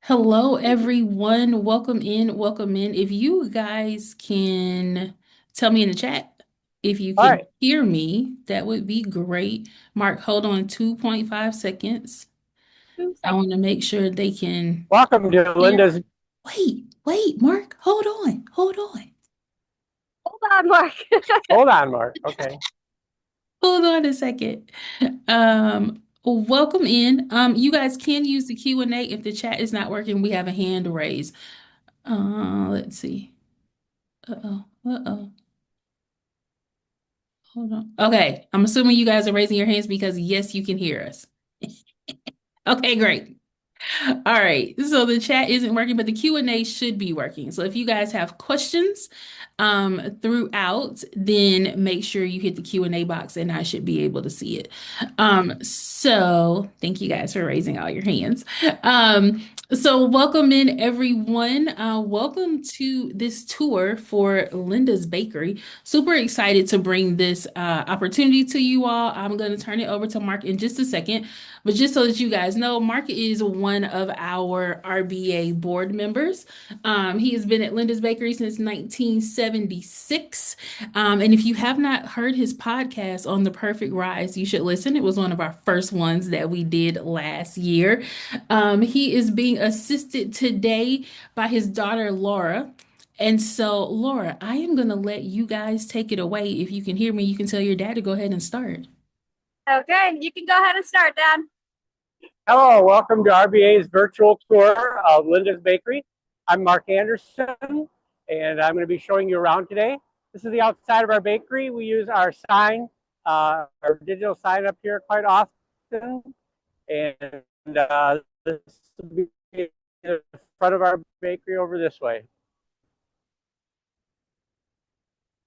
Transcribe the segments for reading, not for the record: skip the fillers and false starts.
Hello, everyone. Welcome in. Welcome in. If you guys can tell me in the chat if you All can right. hear me, that would be great. Mark, hold on 2.5 seconds. Two I want seconds. to make sure they can Welcome to hear. Linda's. Wait, Mark, hold on. Hold on. Hold on, Mark. Hold on, Mark. Okay. Hold on a second. Welcome in. You guys can use the Q&A if the chat is not working. We have a hand raised. Let's see. Uh-oh. Uh-oh. Hold on. Okay, I'm assuming you guys are raising your hands because yes, you can hear us. Okay, great. All right. So the chat isn't working, but the Q&A should be working. So if you guys have questions throughout, then make sure you hit the Q&A box and I should be able to see it. So thank you guys for raising all your hands. So welcome in everyone. Welcome to this tour for Linda's Bakery. Super excited to bring this opportunity to you all. I'm going to turn it over to Mark in just a second. But just so that you guys know, Mark is one of our RBA board members. He has been at Linda's Bakery since 1976. And if you have not heard his podcast on the Perfect Rise, you should listen. It was one of our first ones that we did last year. He is being assisted today by his daughter, Laura. And so, Laura, I am going to let you guys take it away. If you can hear me, you can tell your dad to go ahead and start. Okay, you can go ahead and start, Dad. Hello, welcome to RBA's virtual tour of Linda's Bakery. I'm Mark Anderson, and I'm going to be showing you around today. This is the outside of our bakery. We use our sign, our digital sign up here quite often, and this will be the front of our bakery over this way.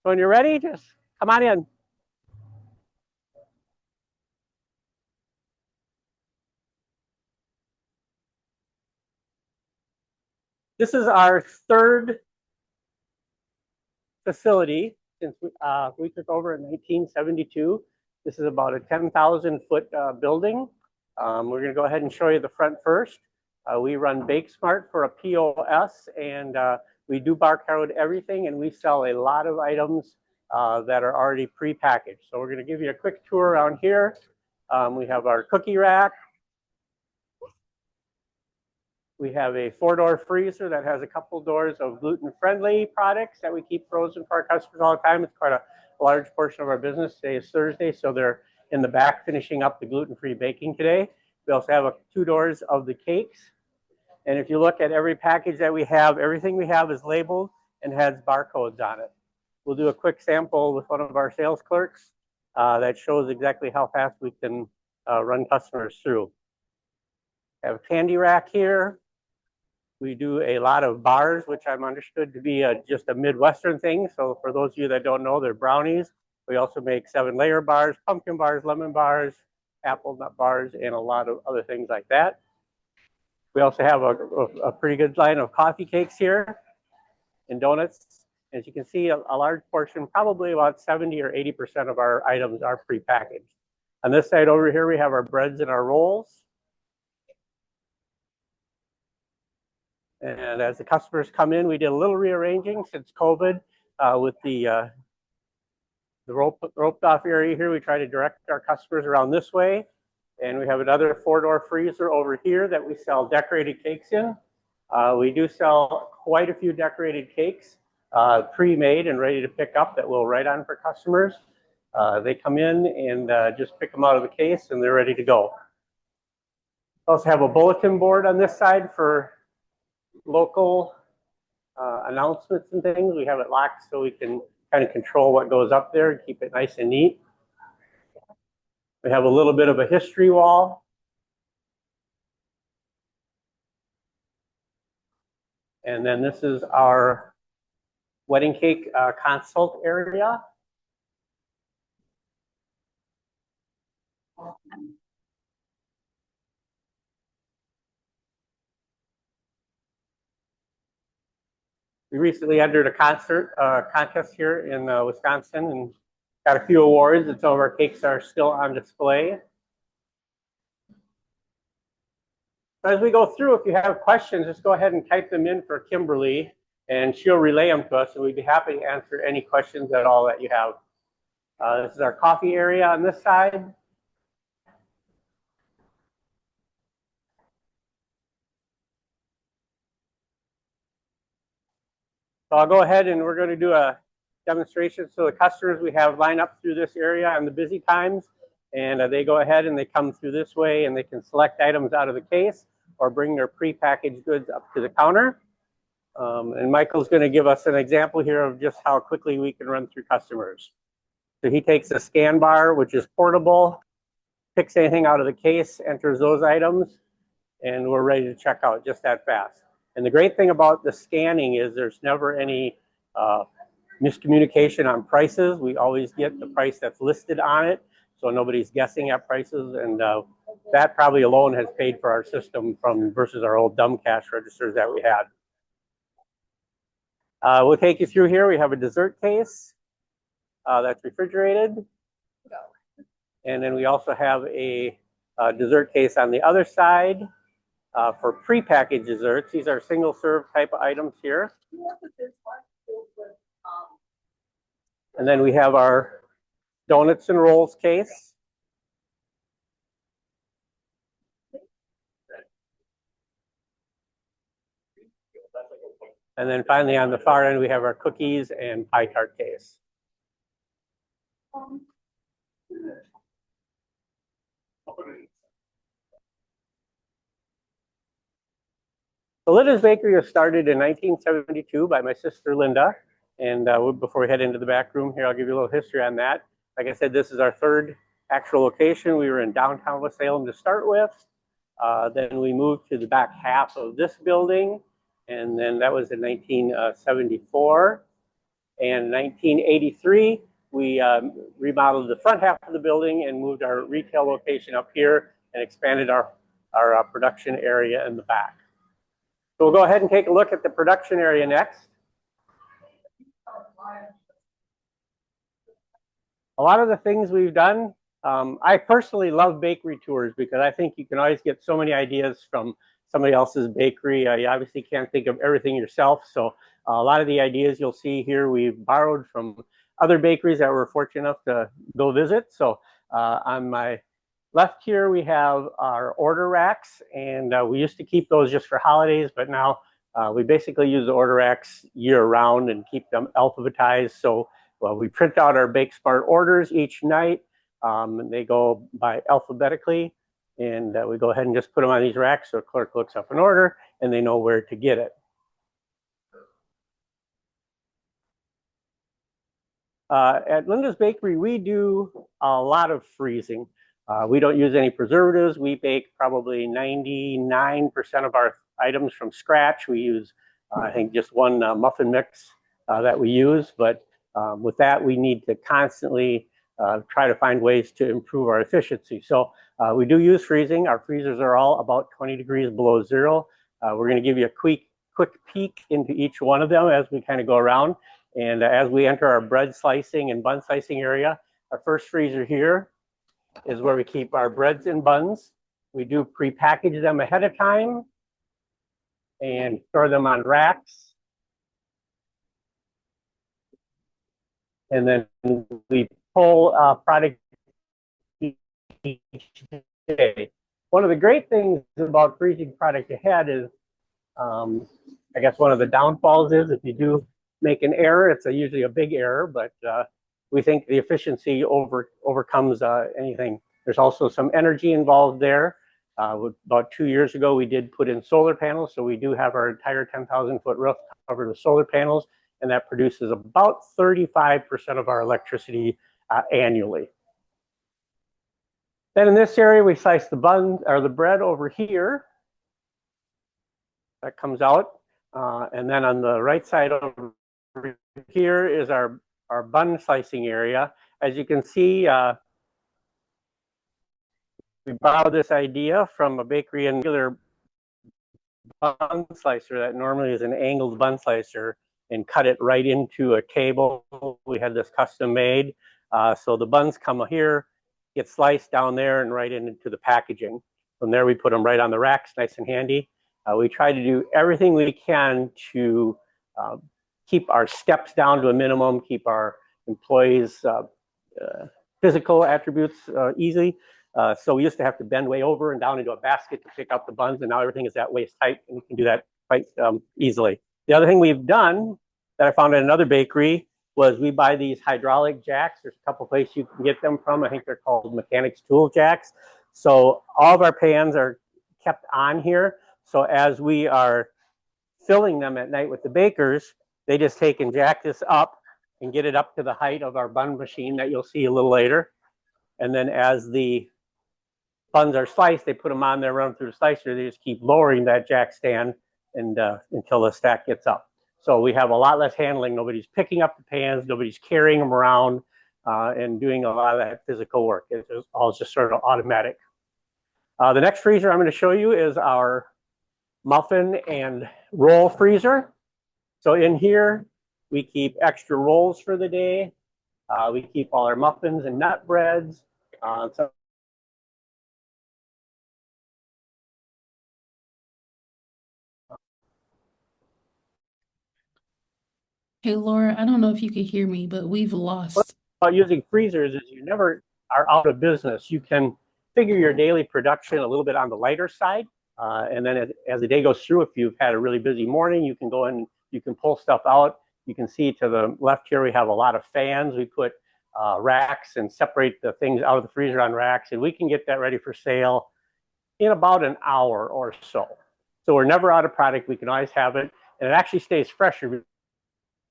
So when you're ready, just come on in. This is our third facility since we took over in 1972. This is about a 10,000 foot building. We're going to go ahead and show you the front first. We run BakeSmart for a POS, and we do barcode everything, and we sell a lot of items that are already pre-packaged. So we're going to give you a quick tour around here. We have our cookie rack. We have a 4-door freezer that has a couple doors of gluten-friendly products that we keep frozen for our customers all the time. It's quite a large portion of our business. Today is Thursday, so they're in the back finishing up the gluten-free baking today. We also have 2 doors of the cakes. And if you look at every package that we have, everything we have is labeled and has barcodes on it. We'll do a quick sample with one of our sales clerks that shows exactly how fast we can run customers through. I have a candy rack here. We do a lot of bars, which I'm understood to be just a Midwestern thing. So for those of you that don't know, they're brownies. We also make 7-layer bars, pumpkin bars, lemon bars, apple nut bars, and a lot of other things like that. We also have a pretty good line of coffee cakes here and donuts. As you can see, a large portion, probably about 70 or 80% of our items are prepackaged. On this side over here, we have our breads and our rolls. And as the customers come in, we did a little rearranging since COVID with the roped off area here. We try to direct our customers around this way. And we have another 4-door freezer over here that we sell decorated cakes in. We do sell quite a few decorated cakes, pre-made and ready to pick up that we'll write on for customers. They come in and just pick them out of the case and they're ready to go. We also have a bulletin board on this side for local announcements and things. We have it locked so we can kind of control what goes up there and keep it nice and neat. We have a little bit of a history wall. And then this is our wedding cake consult area. We recently entered a contest here in Wisconsin and got a few awards, and some of our cakes are still on display. So as we go through, if you have questions, just go ahead and type them in for Kimberly, and she'll relay them to us, and we'd be happy to answer any questions at all that you have. This is our coffee area on this side. So I'll go ahead and we're going to do a demonstration. So the customers we have line up through this area on the busy times, and they go ahead and they come through this way, and they can select items out of the case or bring their pre-packaged goods up to the counter. And Michael's going to give us an example here of just how quickly we can run through customers. So he takes a scan bar, which is portable, picks anything out of the case, enters those items, and we're ready to check out just that fast. And the great thing about the scanning is there's never any miscommunication on prices. We always get the price that's listed on it, so nobody's guessing at prices, and that probably alone has paid for our system from versus our old dumb cash registers that we had. We'll take you through here. We have a dessert case that's refrigerated. And then we also have a dessert case on the other side for prepackaged desserts. These are single serve type of items here. And then we have our donuts and rolls case. And then finally on the far end, we have our cookies and pie tart case. The Linda's Bakery was started in 1972 by my sister Linda. And before we head into the back room here, I'll give you a little history on that. Like I said, this is our third actual location. We were in downtown West Salem to start with. Then we moved to the back half of this building. And then that was in 1974. And in 1983, we remodeled the front half of the building and moved our retail location up here and expanded our production area in the back. So we'll go ahead and take a look at the production area next. A lot of the things we've done, I personally love bakery tours because I think you can always get so many ideas from somebody else's bakery. You obviously can't think of everything yourself. So a lot of the ideas you'll see here, we've borrowed from other bakeries that we're fortunate enough to go visit. So on my left here, we have our order racks, and we used to keep those just for holidays, but now we basically use the order racks year round and keep them alphabetized. So we print out our Bake Smart orders each night. And they go by alphabetically, and we go ahead and just put them on these racks so a clerk looks up an order and they know where to get it. At Linda's Bakery, we do a lot of freezing. We don't use any preservatives. We bake probably 99% of our items from scratch. We use, I think, just one muffin mix that we use. But with that, we need to constantly try to find ways to improve our efficiency. So we do use freezing. Our freezers are all about 20 degrees below zero. We're going to give you a quick peek into each one of them as we kind of go around. And as we enter our bread slicing and bun slicing area, our first freezer here is where we keep our breads and buns. We do pre-package them ahead of time and store them on racks. And then we pull product each day. One of the great things about freezing product ahead is, I guess one of the downfalls is if you do make an error, it's usually a big error, but we think the efficiency overcomes anything. There's also some energy involved there. About 2 years ago, we did put in solar panels, so we do have our entire 10,000-foot roof covered with solar panels, and that produces about 35% of our electricity annually. Then in this area, we slice the bun or the bread over here. That comes out, and then on the right side over here is our bun slicing area. As you can see, we borrowed this idea from a bakery and regular bun slicer that normally is an angled bun slicer and cut it right into a table. We had this custom made. So the buns come here, get sliced down there and right into the packaging. From there, we put them right on the racks, nice and handy. We try to do everything we can to keep our steps down to a minimum, keep our employees' physical attributes easy. So we used to have to bend way over and down into a basket to pick out the buns, and now everything is that waist height, and we can do that quite easily. The other thing we've done that I found at another bakery was we buy these hydraulic jacks. There's a couple places you can get them from. I think they're called mechanics tool jacks. So all of our pans are kept on here. So as we are filling them at night with the bakers, they just take and jack this up and get it up to the height of our bun machine that you'll see a little later. And then as the buns are sliced, they put them on there, run them through the slicer. They just keep lowering that jack stand and until the stack gets up. So we have a lot less handling. Nobody's picking up the pans. Nobody's carrying them around and doing a lot of that physical work. It's all just sort of automatic. The next freezer I'm going to show you is our muffin and roll freezer. So in here, we keep extra rolls for the day. We keep all our muffins and nut breads. Hey, Laura, I don't know if you can hear me, but we've lost. About using freezers is you never are out of business. You can figure your daily production a little bit on the lighter side. And then as the day goes through, if you've had a really busy morning, you can go in, you can pull stuff out. You can see to the left here, we have a lot of fans. We put racks and separate the things out of the freezer on racks, and we can get that ready for sale in about an hour or so. So we're never out of product. We can always have it, and it actually stays fresher.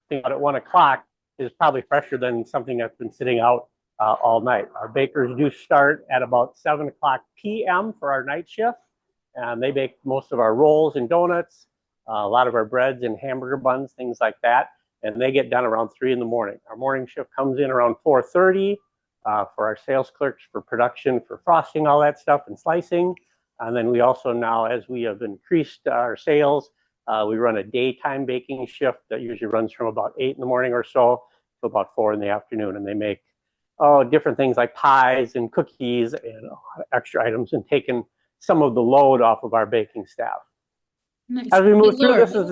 At 1 o'clock is probably fresher than something that's been sitting out all night. Our bakers do start at about 7 o'clock p.m. for our night shift, and they bake most of our rolls and donuts, a lot of our breads and hamburger buns, things like that, and they get done around 3 in the morning. Our morning shift comes in around 4:30 for our sales clerks, for production, for frosting, all that stuff, and slicing. And then we also now, as we have increased our sales, we run a daytime baking shift that usually runs from about 8 in the morning or so to about 4 in the afternoon. And they make different things like pies and cookies and extra items, and taking some of the load off of our baking staff. Nice. As we Hey, move through, Laura, this is...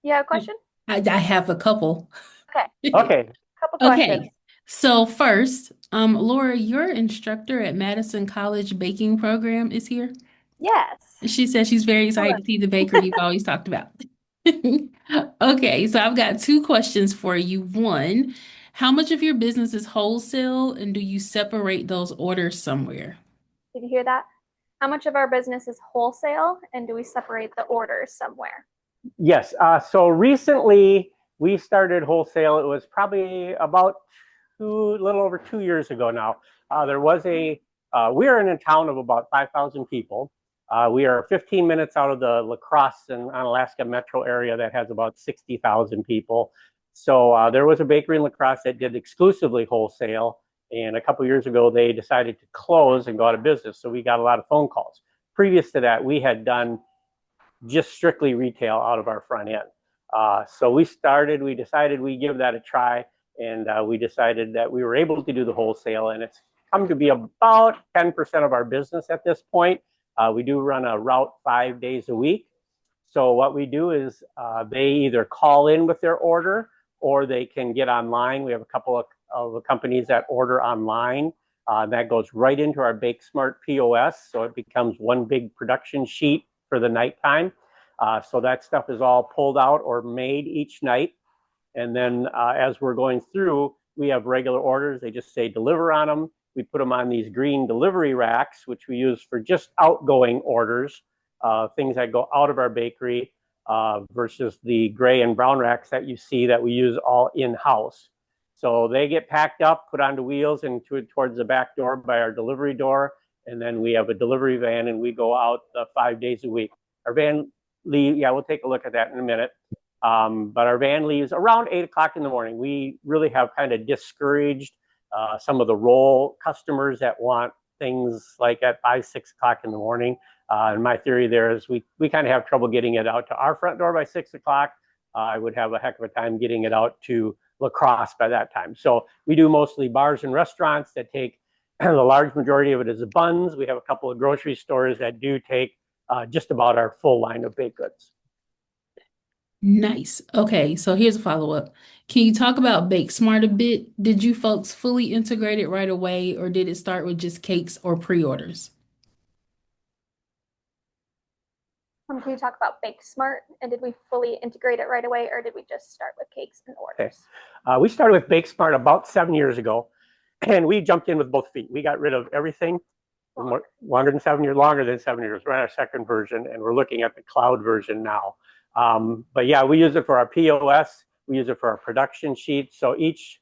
You have a question? I have a couple. Okay, Okay. couple questions. Okay. So first, Laura, your instructor at Madison College baking program is here. Yes. She says she's very excited Hello. to see the bakery you've always talked about. Okay, so I've got two questions for you. One, how much of your business is wholesale, and do you separate those orders somewhere? Did you hear that? How much of our business is wholesale, and do we separate the orders somewhere? Yes. So recently we started wholesale. It was probably about a little over 2 years ago now. There was we are in a town of about 5,000 people. We are 15 minutes out of the La Crosse and Onalaska metro area that has about 60,000 people. So there was a bakery in La Crosse that did exclusively wholesale. And a couple of years ago, they decided to close and go out of business. So we got a lot of phone calls. Previous to that, we had done just strictly retail out of our front end. So we decided we'd give that a try, and we decided that we were able to do the wholesale, and it's come to be about 10% of our business at this point. We do run a route 5 days a week. So what we do is they either call in with their order, or they can get online. We have a couple of companies that order online. That goes right into our BakeSmart POS, so it becomes one big production sheet for the nighttime. So that stuff is all pulled out or made each night. And then as we're going through, we have regular orders. They just say deliver on them. We put them on these green delivery racks, which we use for just outgoing orders, things that go out of our bakery, versus the gray and brown racks that you see that we use all in-house. So they get packed up, put onto wheels, and towards the back door by our delivery door. And then we have a delivery van, and we go out 5 days a week. Our van leaves, we'll take a look at that in a minute. But our van leaves around 8 o'clock in the morning. We really have kind of discouraged some of the roll customers that want things like at 5, 6 o'clock in the morning. And my theory there is we kind of have trouble getting it out to our front door by 6 o'clock. I would have a heck of a time getting it out to La Crosse by that time. So we do mostly bars and restaurants that take the large majority of it is buns. We have a couple of grocery stores that do take just about our full line of baked goods. Nice. Okay, so here's a follow-up. Can you talk about Bake Smart a bit? Did you folks fully integrate it right away, or did it start with just cakes or pre-orders? Can you talk about Bake Smart? And did we fully integrate it right away, or did we just start with cakes and orders? Okay. We started with Bake Smart about 7 years ago, and we jumped in with both feet. We got rid of everything. Longer than 7 years, longer than 7 years. We're on our second version, and we're looking at the cloud version now. But yeah, we use it for our POS. We use it for our production sheets. So each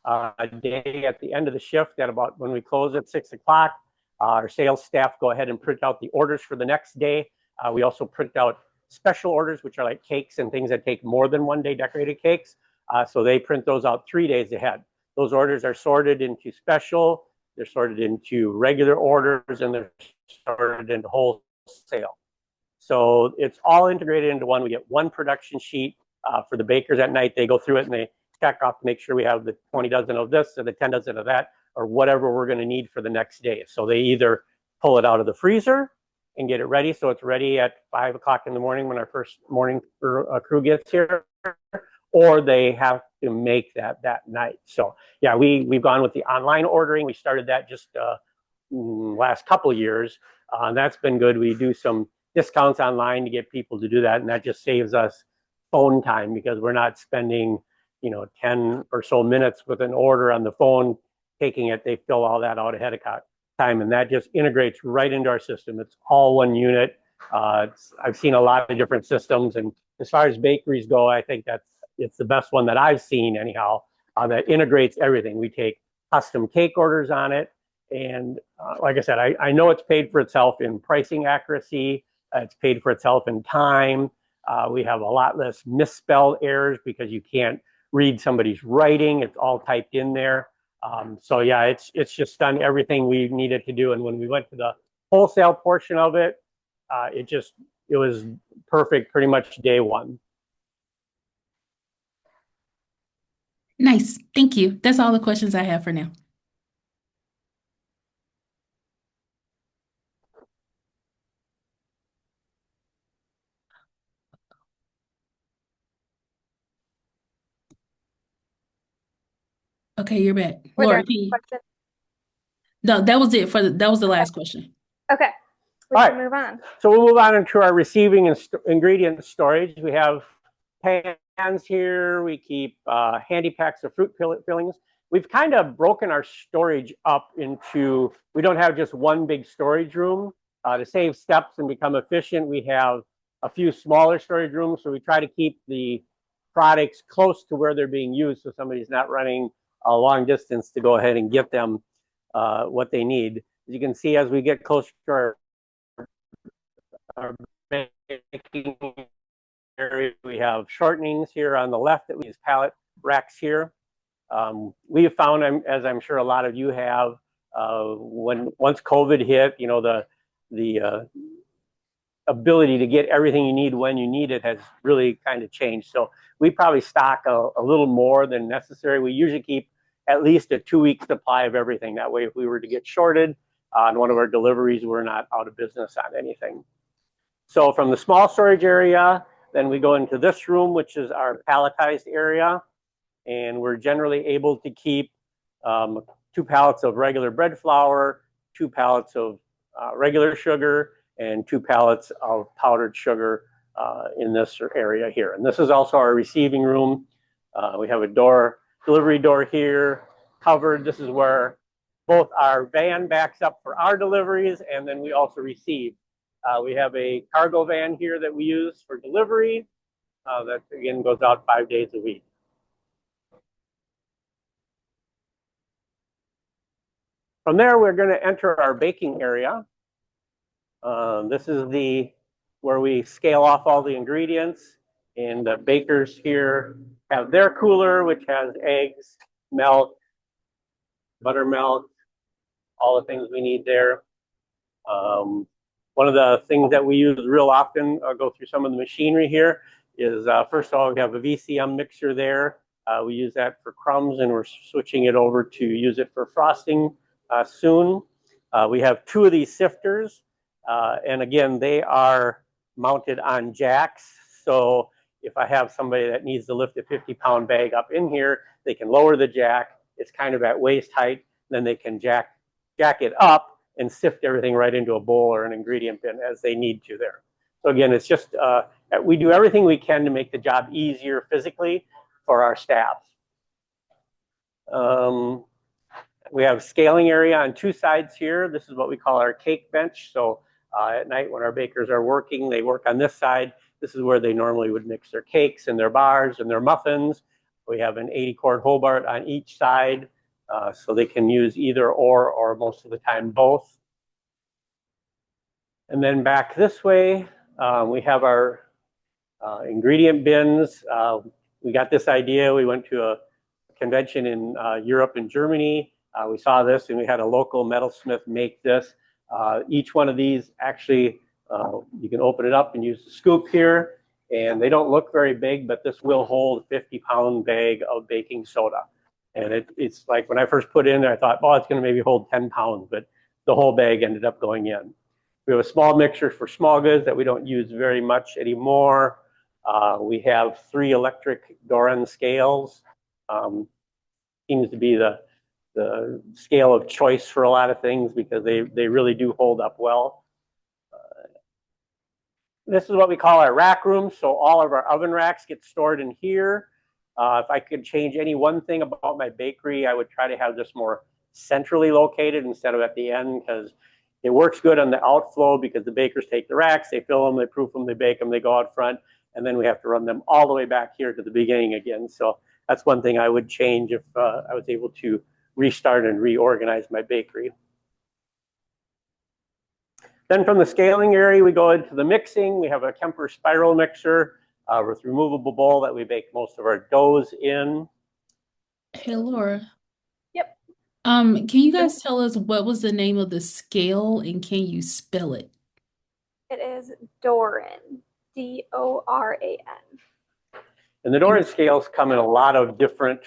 day at the end of the shift, at about when we close at 6 o'clock, our sales staff go ahead and print out the orders for the next day. We also print out special orders, which are like cakes and things that take more than 1 day, decorated cakes. So they print those out 3 days ahead. Those orders are sorted into special, they're sorted into regular orders, and they're sorted into wholesale. So it's all integrated into one. We get one production sheet for the bakers at night. They go through it and they check off to make sure we have the 20 dozen of this or the 10 dozen of that, or whatever we're going to need for the next day. So they either pull it out of the freezer and get it ready, so it's ready at 5 o'clock in the morning when our first morning crew gets here, or they have to make that night. So yeah, we've gone with the online ordering. We started that just last couple of years. That's been good. We do some discounts online to get people to do that, and that just saves us phone time because we're not spending 10 or so minutes with an order on the phone taking it. They fill all that out ahead of time, and that just integrates right into our system. It's all one unit. I've seen a lot of different systems, and as far as bakeries go, I think it's the best one that I've seen anyhow, that integrates everything. We take custom cake orders on it, and like I said, I know it's paid for itself in pricing accuracy. It's paid for itself in time. We have a lot less misspelled errors because you can't read somebody's writing. It's all typed in there. So yeah, it's just done everything we needed to do. And when we went to the wholesale portion of it, it was perfect pretty much day one. Nice. Thank you. That's all the questions I have for now. Okay, you're back. Were there Laura, any questions? no, that was it that was the last question. Okay, we All can right. move on. So we'll move on into our receiving and ingredient storage. We have pans here. We keep handy packs of fruit fillings. We've kind of broken our storage up into, we don't have just one big storage room. To save steps and become efficient, we have a few smaller storage rooms. So we try to keep the products close to where they're being used, so somebody's not running a long distance to go ahead and get them what they need. As you can see, as we get closer to our baking area, we have shortenings here on the left that we use pallet racks here. We have found, as I'm sure a lot of you have, once COVID hit, the ability to get everything you need when you need it has really kind of changed. So we probably stock a little more than necessary. We usually keep at least a 2-week supply of everything. That way, if we were to get shorted on one of our deliveries, we're not out of business on anything. So from the small storage area, then we go into this room, which is our palletized area. And we're generally able to keep 2 pallets of regular bread flour, 2 pallets of regular sugar, and 2 pallets of powdered sugar in this area here. And this is also our receiving room. We have a delivery door here, covered. This is where both our van backs up for our deliveries, and then we also receive. We have a cargo van here that we use for delivery. That, again, goes out 5 days a week. From there, we're going to enter our baking area. This is where we scale off all the ingredients, and the bakers here have their cooler, which has eggs, milk, buttermilk, all the things we need there. One of the things that we use real often, I'll go through some of the machinery here, is first of all, we have a VCM mixer there. We use that for crumbs, and we're switching it over to use it for frosting soon. We have 2 of these sifters, and again, they are mounted on jacks. So if I have somebody that needs to lift a 50-pound bag up in here, they can lower the jack. It's kind of at waist height. Then they can jack it up and sift everything right into a bowl or an ingredient bin as they need to there. So again, it's just, we do everything we can to make the job easier physically for our staff. We have scaling area on 2 sides here. This is what we call our cake bench. So at night when our bakers are working, they work on this side. This is where they normally would mix their cakes and their bars and their muffins. We have an 80-quart Hobart on each side, so they can use either or most of the time both. And then back this way, we have our ingredient bins. We got this idea. We went to a convention in Europe and Germany. We saw this and we had a local metalsmith make this. Each one of these actually, you can open it up and use the scoop here, and they don't look very big, but this will hold a 50-pound bag of baking soda. And it's like when I first put it in there, I thought, oh, it's going to maybe hold 10 pounds, but the whole bag ended up going in. We have a small mixer for small goods that we don't use very much anymore. We have 3 electric Doran scales. Seems to be the scale of choice for a lot of things because they really do hold up well. This is what we call our rack room. So all of our oven racks get stored in here. If I could change any one thing about my bakery, I would try to have this more centrally located instead of at the end, because it works good on the outflow because the bakers take the racks, they fill them, they proof them, they bake them, they go out front, and then we have to run them all the way back here to the beginning again. So that's one thing I would change if I was able to restart and reorganize my bakery. Then from the scaling area, we go into the mixing. We have a Kemper spiral mixer with removable bowl that we bake most of our doughs in. Hey, Laura. Yep. Can you guys tell us what was the name of the scale and can you spell it? It is Doran, D-O-R-A-N. And the Doran scales come in a lot of different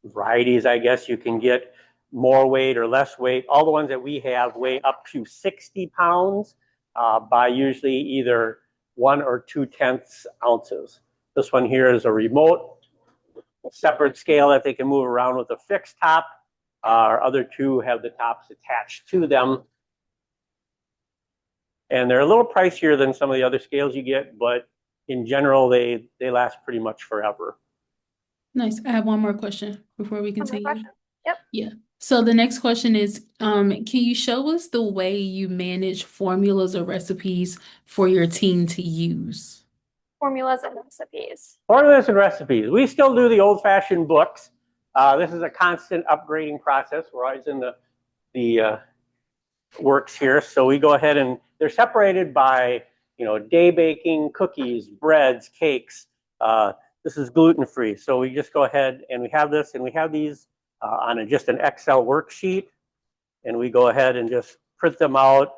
varieties, I guess. You can get more weight or less weight. All the ones that we have weigh up to 60 pounds by usually either 1 or 2/10 ounces. This one here is a remote separate scale that they can move around with a fixed top. Our other 2 have the tops attached to them. And they're a little pricier than some of the other scales you get, but in general, they last pretty much forever. Nice. I have one more question before we One more continue. question? Yep. Yeah. So the next question is, can you show us the way you manage formulas or recipes for your team to use? Formulas and recipes. Formulas and recipes. We still do the old-fashioned books. This is a constant upgrading process. We're always in the works here. So we go ahead and they're separated by, day baking, cookies, breads, cakes. This is gluten-free. So we just go ahead and we have this, and we have these on just an Excel worksheet, and we go ahead and just print them out.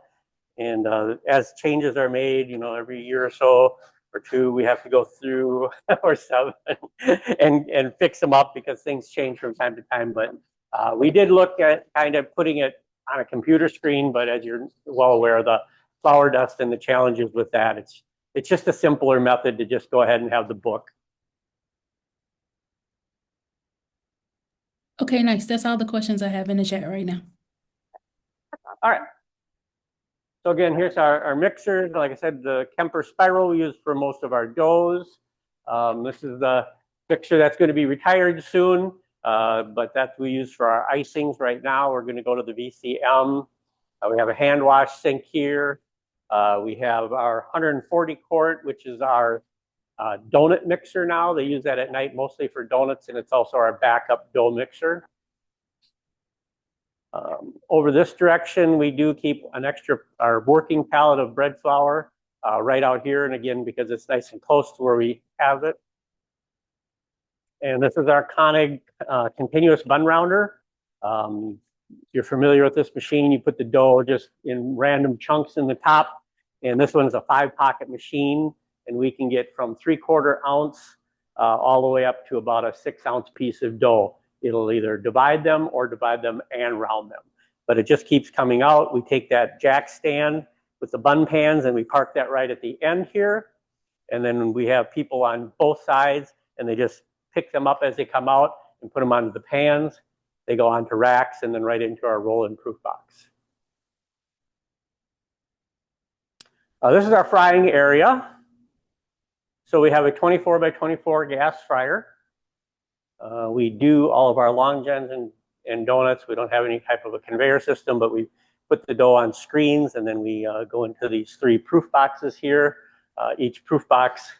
And as changes are made, every year or so or 2, we have to go through or 7 and fix them up because things change from time to time. But we did look at kind of putting it on a computer screen, but as you're well aware, the flour dust and the challenges with that, it's just a simpler method to just go ahead and have the book. Okay, nice. That's all the questions I have in the chat right now. All right. So again, here's our mixers. Like I said, the Kemper spiral we use for most of our doughs. This is the mixer that's going to be retired soon, but that we use for our icings right now. We're going to go to the VCM. We have a hand wash sink here. We have our 140 quart, which is our donut mixer now. They use that at night mostly for donuts, and it's also our backup dough mixer. Over this direction, we do keep our working pallet of bread flour right out here, and again, because it's nice and close to where we have it. And this is our Koenig continuous bun rounder. If you're familiar with this machine, you put the dough just in random chunks in the top, and this one's a 5-pocket machine, and we can get from 3/4 ounce all the way up to about a 6-ounce piece of dough it'll either divide them and round them. But it just keeps coming out. We take that jack stand with the bun pans and we park that right at the end here. And then we have people on both sides and they just pick them up as they come out and put them onto the pans. They go onto racks and then right into our roll-in proof box. This is our frying area. So we have a 24 by 24 gas fryer. We do all of our long gens and donuts. We don't have any type of a conveyor system, but we put the dough on screens and then we go into these 3 proof boxes here. Each proof box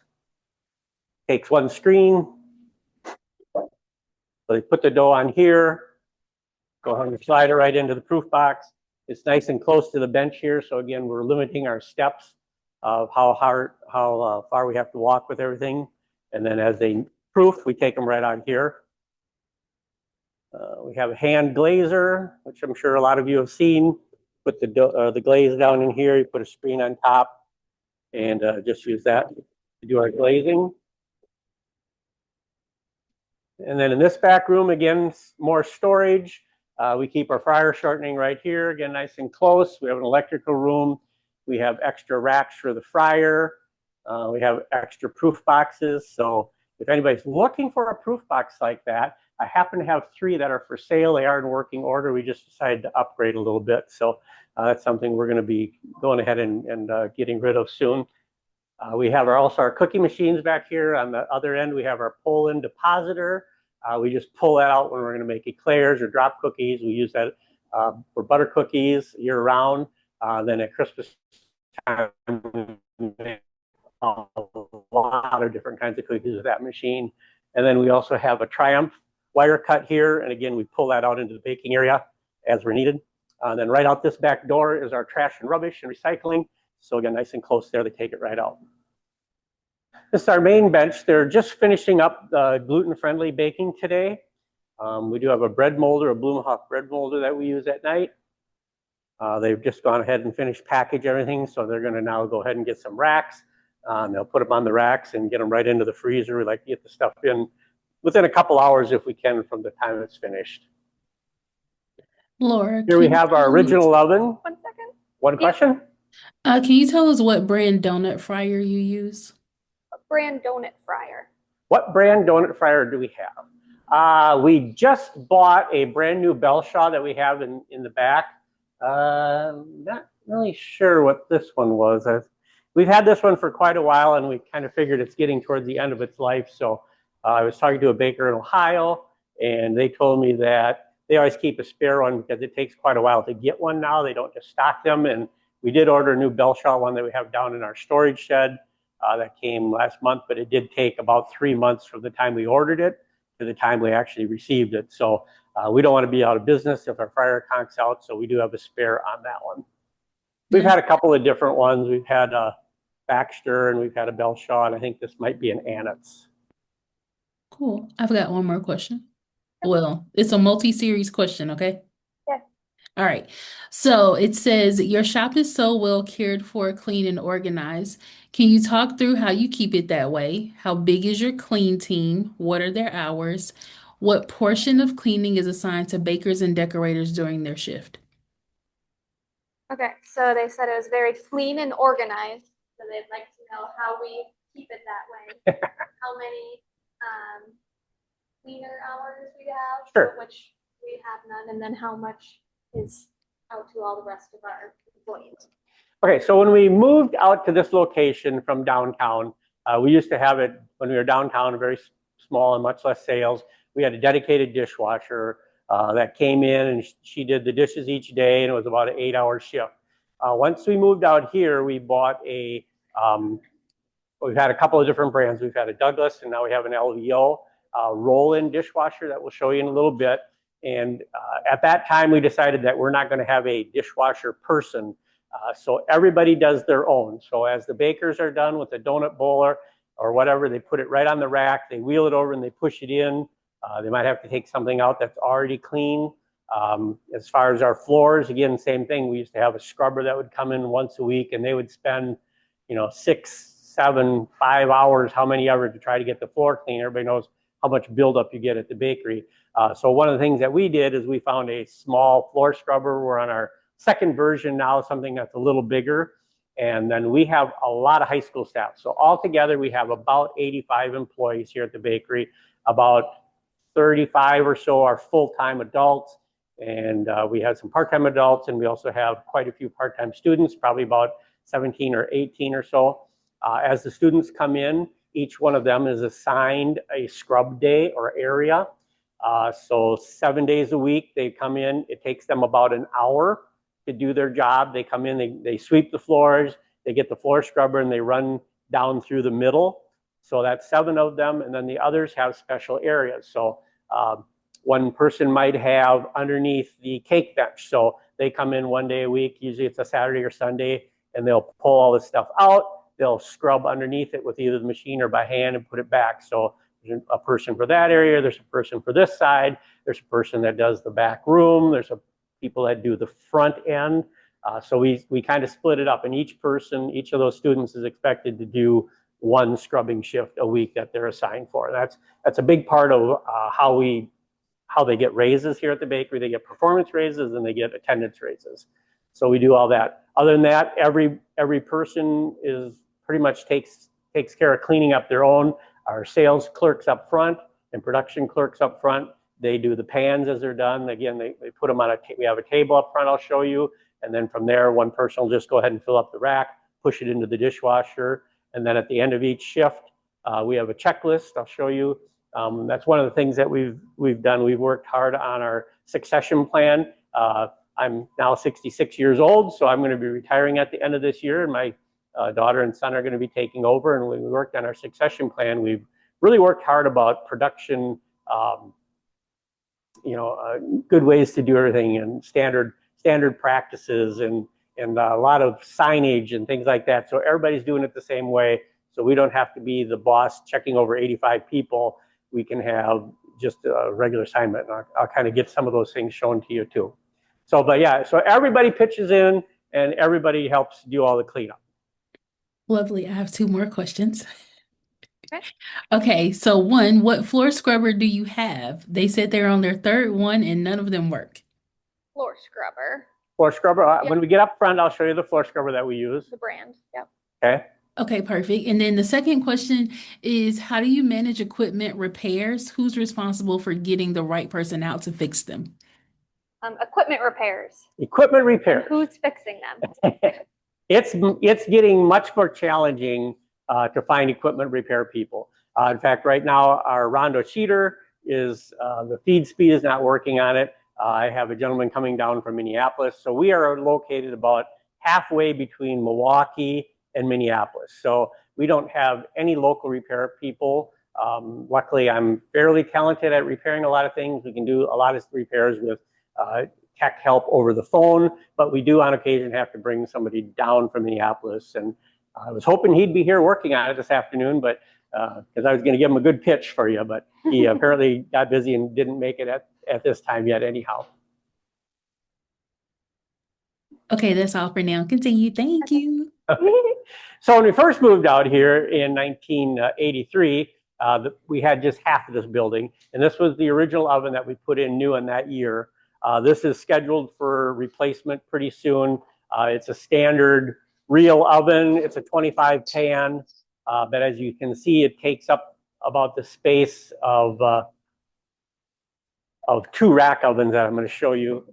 takes 1 screen. So they put the dough on here, go ahead and slide it right into the proof box. It's nice and close to the bench here. So again, we're limiting our steps of how far we have to walk with everything. And then as they proof, we take them right on here. We have a hand glazer, which I'm sure a lot of you have seen. Put the glaze down in here, you put a screen on top, and just use that to do our glazing. And then in this back room, again, more storage. We keep our fryer shortening right here, again, nice and close. We have an electrical room. We have extra racks for the fryer. We have extra proof boxes. So if anybody's looking for a proof box like that, I happen to have 3 that are for sale. They are in working order. We just decided to upgrade a little bit. So that's something we're going to be going ahead and getting rid of soon. We have also our cookie machines back here. On the other end, we have our pull-in depositor. We just pull that out when we're going to make eclairs or drop cookies. We use that for butter cookies year-round. Then at Christmas time, we make a lot of different kinds of cookies with that machine. And then we also have a Triumph wire cut here. And again, we pull that out into the baking area as we're needed. Then right out this back door is our trash and rubbish and recycling. So again, nice and close there, they take it right out. This is our main bench. They're just finishing up the gluten-friendly baking today. We do have a bread molder, a Blumhoff bread molder that we use at night. They've just gone ahead and finished package everything, so they're going to now go ahead and get some racks. They'll put them on the racks and get them right into the freezer. We like to get the stuff in within a couple hours if we can from the time it's finished. Laura, here we have our original oven. 1 second. One question? Can you tell us what brand donut fryer you use? A brand donut fryer. What brand donut fryer do we have? We just bought a brand new Belshaw that we have in the back. Not really sure what this one was. We've had this one for quite a while, and we kind of figured it's getting towards the end of its life. So I was talking to a baker in Ohio, and they told me that they always keep a spare one because it takes quite a while to get one now. They don't just stock them. And we did order a new Belshaw one that we have down in our storage shed that came last month, but it did take about 3 months from the time we ordered it to the time we actually received it. So we don't want to be out of business if our fryer conks out, so we do have a spare on that one. We've had a couple of different ones. We've had a Baxter and we've had a Belshaw, and I think this might be an Annett's. Cool. I've got one more question. Well, it's a multi-series question, okay? Yeah. All right. So it says, your shop is so well cared for, clean, and organized. Can you talk through how you keep it that way? How big is your clean team? What are their hours? What portion of cleaning is assigned to bakers and decorators during their shift? Okay, so they said it was very clean and organized. So they'd like to know how we keep it that way. How many cleaner hours we have, Sure. which we have none, and then how much is out to all the rest of our employees. Okay, so when we moved out to this location from downtown, we used to have it when we were downtown, very small and much less sales. We had a dedicated dishwasher that came in, and she did the dishes each day, and it was about an 8-hour shift. Once we moved out here, we bought we've had a couple of different brands. We've had a Douglas, and now we have an LVO roll-in dishwasher that we'll show you in a little bit. And at that time, we decided that we're not going to have a dishwasher person. So everybody does their own. So as the bakers are done with the donut bowl or whatever, they put it right on the rack, they wheel it over and they push it in. They might have to take something out that's already clean. As far as our floors, again, same thing. We used to have a scrubber that would come in once a week, and they would spend, 6, 7, 5 hours, how many ever, to try to get the floor clean. Everybody knows how much buildup you get at the bakery. So one of the things that we did is we found a small floor scrubber. We're on our second version now, something that's a little bigger. And then we have a lot of high school staff. So altogether, we have about 85 employees here at the bakery. About 35 or so are full-time adults. And we have some part-time adults, and we also have quite a few part-time students, probably about 17 or 18 or so. As the students come in, each one of them is assigned a scrub day or area. So 7 days a week, they come in. It takes them about an hour to do their job. They come in, they sweep the floors, they get the floor scrubber, and they run down through the middle. So that's 7 of them, and then the others have special areas. So one person might have underneath the cake bench. So they come in 1 day a week, usually it's a Saturday or Sunday, and they'll pull all this stuff out. They'll scrub underneath it with either the machine or by hand and put it back. So there's a person for that area, there's a person for this side, there's a person that does the back room, there's a people that do the front end. So we kind of split it up, and each person, each of those students is expected to do 1 scrubbing shift a week that they're assigned for. That's a big part of how they get raises here at the bakery. They get performance raises and they get attendance raises. So we do all that. Other than that, every person is pretty much takes care of cleaning up their own. Our sales clerks up front and production clerks up front, they do the pans as they're done. Again, they put them on we have a table up front, I'll show you. And then from there, one person will just go ahead and fill up the rack, push it into the dishwasher. And then at the end of each shift, we have a checklist, I'll show you. That's one of the things that we've done. We've worked hard on our succession plan. I'm now 66 years old, so I'm going to be retiring at the end of this year, and my daughter and son are going to be taking over. And when we worked on our succession plan, we've really worked hard about production, good ways to do everything, and standard practices, and a lot of signage and things like that. So everybody's doing it the same way. So we don't have to be the boss checking over 85 people. We can have just a regular assignment. And I'll kind of get some of those things shown to you too. So, but yeah, so everybody pitches in and everybody helps do all the cleanup. Lovely. I have 2 more questions. Okay. Okay, so 1, what floor scrubber do you have? They said they're on their 3rd one and none of them work. Floor scrubber. Floor scrubber, Yep. When we get up front, I'll show you the floor scrubber that we use. The brand. Yep. Okay. Okay, perfect. And then the second question is, how do you manage equipment repairs? Who's responsible for getting the right person out to fix them? Equipment repairs. Equipment repair. Who's fixing them? It's getting much more challenging to find equipment repair people. In fact, right now, our Rondo cheater is, the feed speed is not working on it. I have a gentleman coming down from Minneapolis. So we are located about halfway between Milwaukee and Minneapolis. So we don't have any local repair people. Luckily, I'm fairly talented at repairing a lot of things. We can do a lot of repairs with tech help over the phone, but we do on occasion have to bring somebody down from Minneapolis. And I was hoping he'd be here working on it this afternoon, but because I was going to give him a good pitch for you, but he apparently got busy and didn't make it at this time yet anyhow. Okay, that's all for now. Continue. Thank you. So when we first moved out here in 1983, we had just half of this building, and this was the original oven that we put in new in that year. This is scheduled for replacement pretty soon. It's a standard real oven. It's a 25 pan, but as you can see, it takes up about the space of 2 rack ovens that I'm going to show you.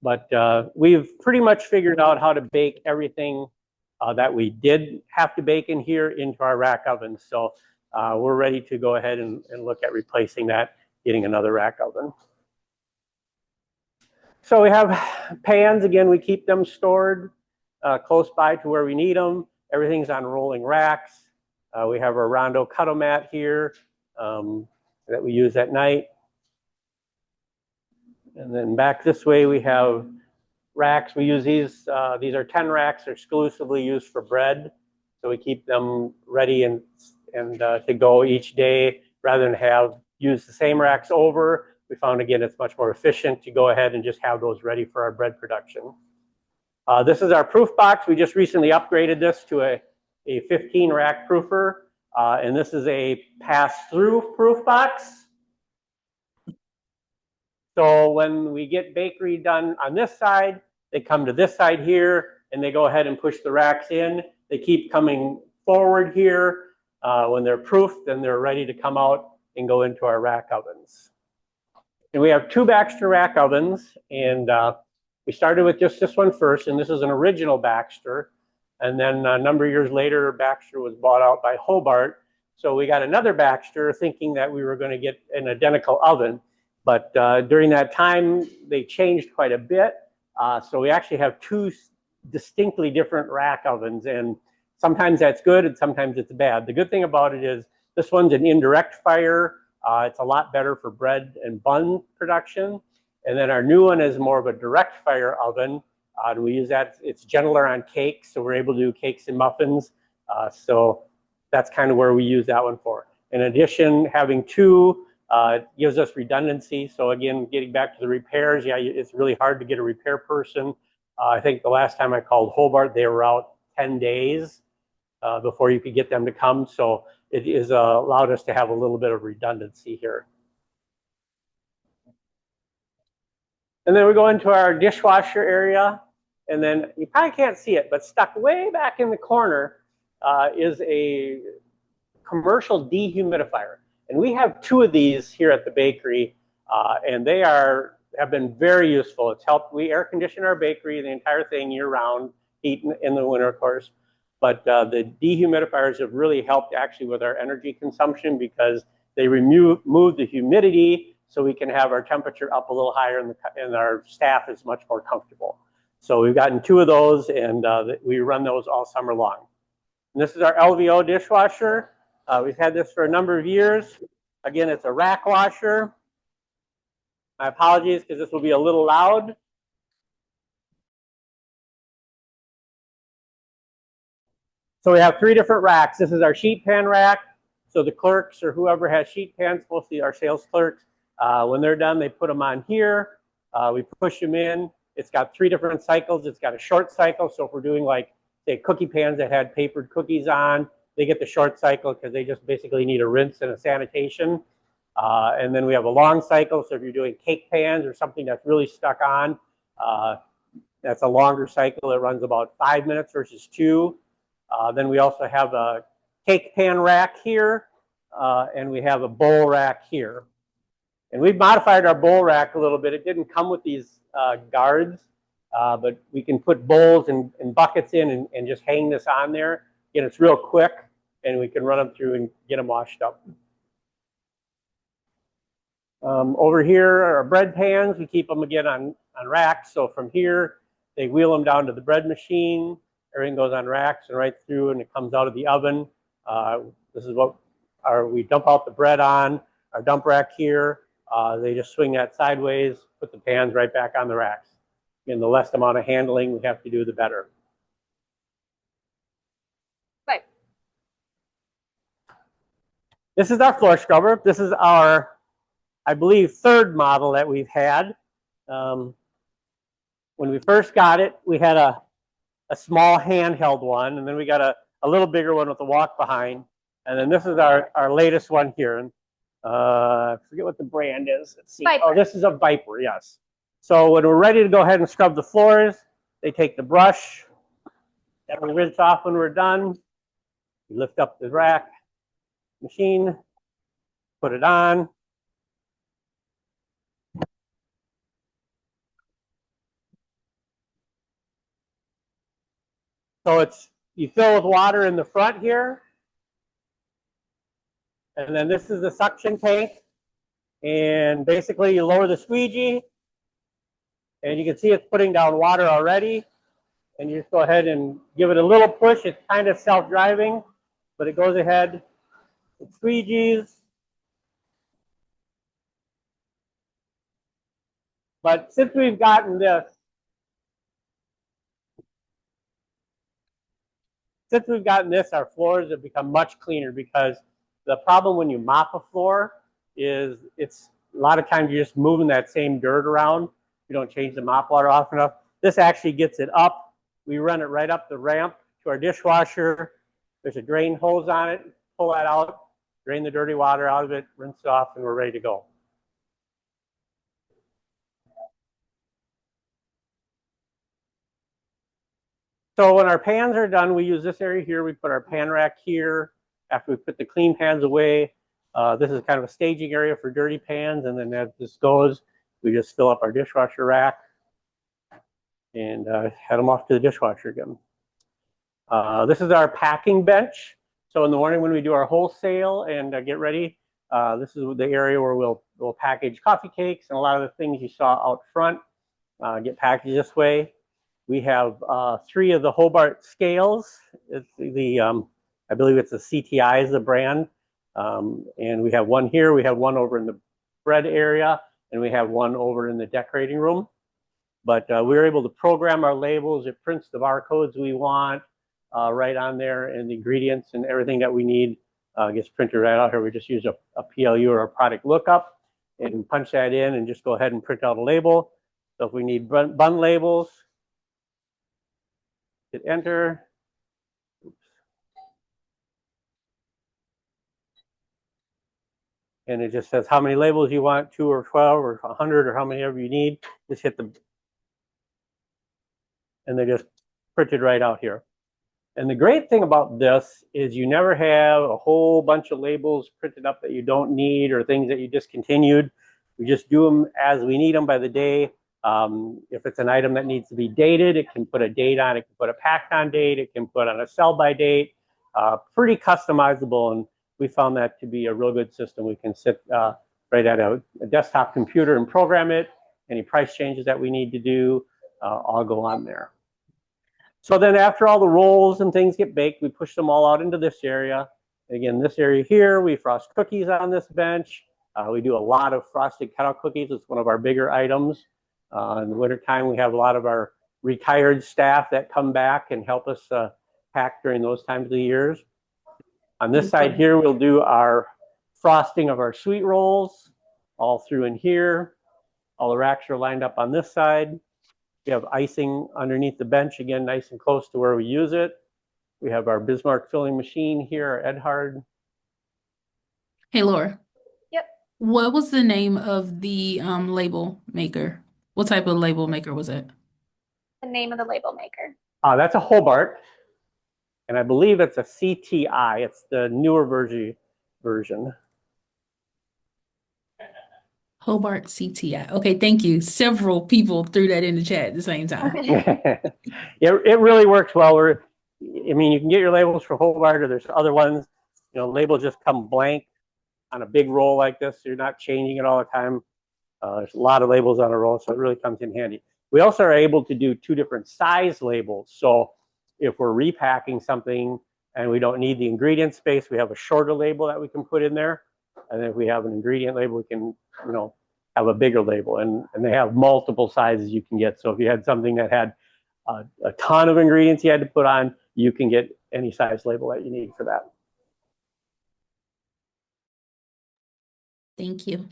But we've pretty much figured out how to bake everything that we did have to bake in here into our rack ovens. So we're ready to go ahead and look at replacing that, getting another rack oven. So we have pans. Again, we keep them stored close by to where we need them. Everything's on rolling racks. We have our Rondo cut-o-mat here that we use at night. And then back this way, we have racks. We use these. These are 10 racks. They're exclusively used for bread. So we keep them ready and to go each day rather than use the same racks over. We found, again, it's much more efficient to go ahead and just have those ready for our bread production. This is our proof box. We just recently upgraded this to a a 15 rack proofer, and this is a pass-through proof box. So when we get bakery done on this side, they come to this side here, and they go ahead and push the racks in. They keep coming forward here. When they're proofed, then they're ready to come out and go into our rack ovens. And we have 2 Baxter rack ovens, and we started with just this one first, and this is an original Baxter. And then a number of years later, Baxter was bought out by Hobart. So we got another Baxter thinking that we were going to get an identical oven. But during that time, they changed quite a bit. So we actually have 2 distinctly different rack ovens. And sometimes that's good and sometimes it's bad. The good thing about it is this one's an indirect fire. It's a lot better for bread and bun production. And then our new one is more of a direct fire oven. And we use that, it's gentler on cakes, so we're able to do cakes and muffins. So that's kind of where we use that one for. In addition, having 2 gives us redundancy. So again, getting back to the repairs, yeah, it's really hard to get a repair person. I think the last time I called Hobart, they were out 10 days before you could get them to come. So it is allowed us to have a little bit of redundancy here. And then we go into our dishwasher area. And then you probably can't see it, but stuck way back in the corner is a commercial dehumidifier. And we have 2 of these here at the bakery, and they have been very useful. It's helped. We air condition our bakery, the entire thing year round, heat in the winter, of course. But the dehumidifiers have really helped actually with our energy consumption because they remove the humidity so we can have our temperature up a little higher and our staff is much more comfortable. So we've gotten 2 of those, and we run those all summer long. And this is our LVO dishwasher. We've had this for a number of years. Again, it's a rack washer. My apologies because this will be a little loud. So we have 3 different racks. This is our sheet pan rack. So the clerks or whoever has sheet pans, mostly our sales clerks, when they're done, they put them on here. We push them in. It's got 3 different cycles. It's got a short cycle. So if we're doing like, say, cookie pans that had papered cookies on, they get the short cycle because they just basically need a rinse and a sanitation. And then we have a long cycle. So if you're doing cake pans or something that's really stuck on, that's a longer cycle. It runs about 5 minutes versus 2. Then we also have a cake pan rack here, and we have a bowl rack here. And we've modified our bowl rack a little bit. It didn't come with these guards, but we can put bowls and buckets in and just hang this on there. Again, it's real quick, and we can run them through and get them washed up. Over here are our bread pans. We keep them again on racks. So from here, they wheel them down to the bread machine. Everything goes on racks and right through, and it comes out of the oven. This is what we dump out the bread on. Our dump rack here, they just swing that sideways, put the pans right back on the racks. And the less amount of handling we have to do, the better. Right. This is our floor scrubber. This is our, I believe, 3rd model that we've had. When we first got it, we had a small handheld one, and then we got a little bigger one with a walk behind. And then this is our latest one here. I forget what the brand is. Let's see. Viper. Oh, this is a Viper, yes. So when we're ready to go ahead and scrub the floors, they take the brush that we rinse off when we're done. We lift up the rack machine, put it on. So you fill with water in the front here. And then this is the suction tank. And basically you lower the squeegee. And you can see it's putting down water already. And you just go ahead and give it a little push. It's kind of self-driving, but it goes ahead. It squeegees. But since we've gotten this, our floors have become much cleaner because the problem when you mop a floor is it's a lot of times you're just moving that same dirt around. You don't change the mop water often enough. This actually gets it up. We run it right up the ramp to our dishwasher. There's a drain hose on it. Pull that out, drain the dirty water out of it, rinse it off, and we're ready to go. So when our pans are done, we use this area here. We put our pan rack here. After we put the clean pans away, this is kind of a staging area for dirty pans. And then as this goes, we just fill up our dishwasher rack and head them off to the dishwasher again. This is our packing bench. So in the morning when we do our wholesale and get ready, this is the area where we'll package coffee cakes and a lot of the things you saw out front get packaged this way. We have 3 of the Hobart scales. It's I believe it's the CTI is the brand. And we have one here. We have one over in the bread area, and we have one over in the decorating room. But we were able to program our labels. It prints the barcodes we want right on there, and the ingredients and everything that we need gets printed right out here. We just use a PLU or a product lookup and punch that in and just go ahead and print out a label. So if we need bun labels, hit enter. Oops. And it just says how many labels you want, 2 or 12 or 100 or how many ever you need. Just hit the, and they just printed right out here. And the great thing about this is you never have a whole bunch of labels printed up that you don't need or things that you discontinued. We just do them as we need them by the day. If it's an item that needs to be dated, it can put a date on it, can put a packed on date, it can put on a sell by date, pretty customizable. And we found that to be a real good system. We can sit right at a desktop computer and program it. Any price changes that we need to do, all go on there. So then after all the rolls and things get baked, we push them all out into this area. Again, this area here, we frost cookies on this bench. We do a lot of frosted cutout cookies. It's one of our bigger items. In the wintertime, we have a lot of our retired staff that come back and help us pack during those times of the years. On this side here, we'll do our frosting of our sweet rolls all through in here. All the racks are lined up on this side. We have icing underneath the bench, again, nice and close to where we use it. We have our Bismarck filling machine here, our Edhard. Hey, Laura. Yep. What was the name of the label maker? What type of label maker was it? The name of the label maker. That's a Hobart, and I believe it's a CTI. It's the newer version. Hobart CTI. Okay, thank you. Several people threw that in the chat at the same time. Okay. It really works well. I mean, you can get your labels for Hobart, or there's other ones. You know, labels just come blank on a big roll like this. So you're not changing it all the time. There's a lot of labels on a roll, so it really comes in handy. We also are able to do 2 different size labels. So if we're repacking something and we don't need the ingredient space, we have a shorter label that we can put in there. And if we have an ingredient label, we can, you know, have a bigger label. And they have multiple sizes you can get. So if you had something that had a ton of ingredients you had to put on, you can get any size label that you need for that. Thank you.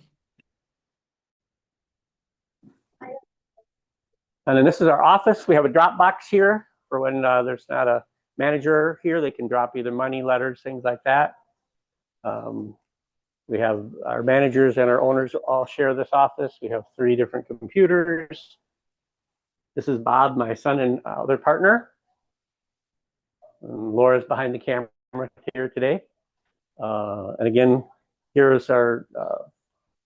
And then this is our office. We have a drop box here for when there's not a manager here. They can drop either money, letters, things like that. We have our managers and our owners all share this office. We have 3 different computers. This is Bob, my son and other partner. And Laura's behind the camera here today. And again, here's our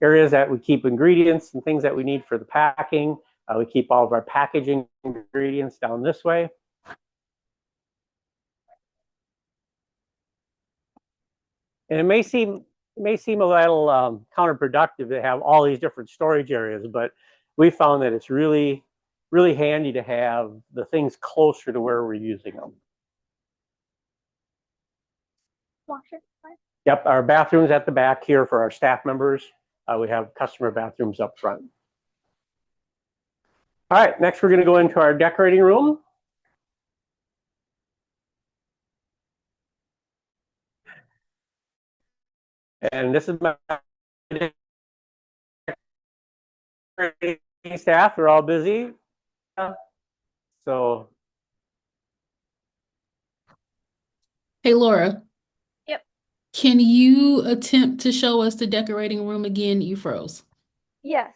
areas that we keep ingredients and things that we need for the packing. We keep all of our packaging ingredients down this way. And it may seem a little counterproductive to have all these different storage areas, but we found that it's really, really handy to have the things closer to where we're using them. Washer. Yep, our bathrooms at the back here for our staff members. We have customer bathrooms up front. All right, next we're going to go into our decorating room. And this is my decorating staff. They're all busy. So Hey, Laura, Yep. can you attempt to show us the decorating room again? You froze. Yes.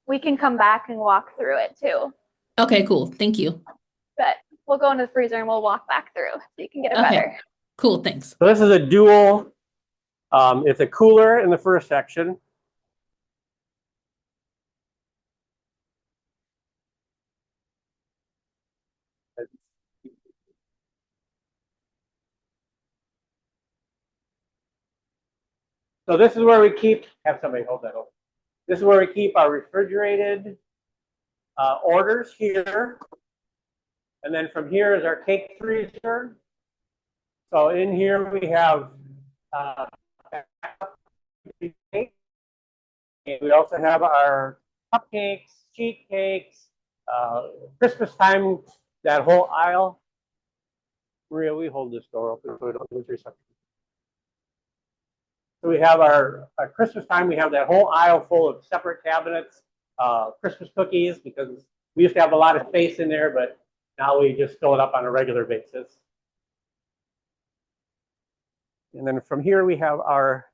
We can come back and walk through it too. Okay, cool. Thank you. But we'll go into the freezer and we'll walk back through so you can get it Okay, better. cool. Thanks. So this is a dual, it's a cooler in the first section. So this is where we keep, have somebody hold that open. This is where we keep our refrigerated orders here. And then from here is our cake freezer. So in here we have cake. And we also have our cupcakes, sheet cakes, Christmas time, that whole aisle. Maria, we hold this door open so we don't lose your something. So we have our Christmas time, we have that whole aisle full of separate cabinets, Christmas cookies, because we used to have a lot of space in there, but now we just fill it up on a regular basis. And then from here, we have our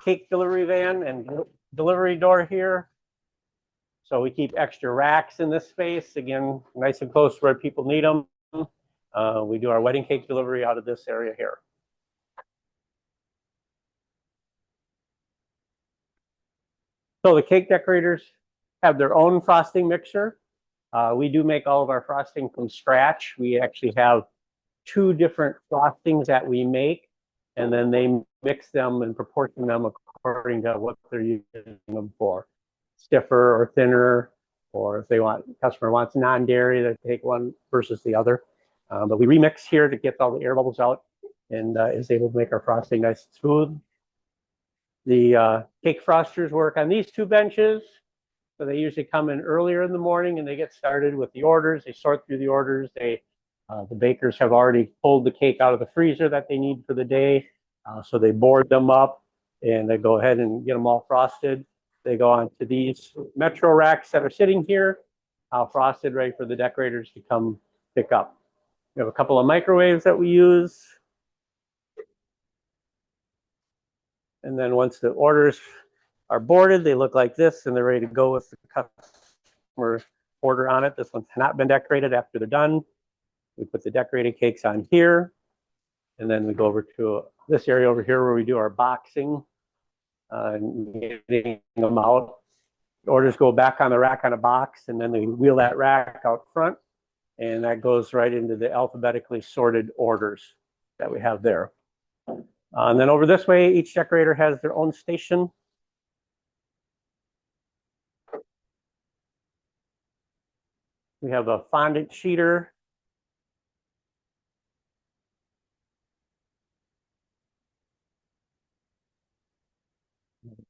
cake delivery van and delivery door here. So we keep extra racks in this space, again, nice and close where people need them. We do our wedding cake delivery out of this area here. So the cake decorators have their own frosting mixer. We do make all of our frosting from scratch. We actually have 2 different frostings that we make, and then they mix them and proportion them according to what they're using them for. Stiffer or thinner, or if they want, customer wants non-dairy, they take one versus the other. But we remix here to get all the air bubbles out and is able to make our frosting nice and smooth. The cake frosters work on these 2 benches. So they usually come in earlier in the morning and they get started with the orders. They sort through the orders. The bakers have already pulled the cake out of the freezer that they need for the day. So they board them up and they go ahead and get them all frosted. They go on to these Metro racks that are sitting here, frosted, ready for the decorators to come pick up. We have a couple of microwaves that we use. And then once the orders are boarded, they look like this and they're ready to go with the customer order on it. This one's not been decorated after they're done. We put the decorated cakes on here. And then we go over to this area over here where we do our boxing and getting them out. The orders go back on the rack on a box, and then they wheel that rack out front. And that goes right into the alphabetically sorted orders that we have there. And then over this way, each decorator has their own station. We have a fondant sheeter.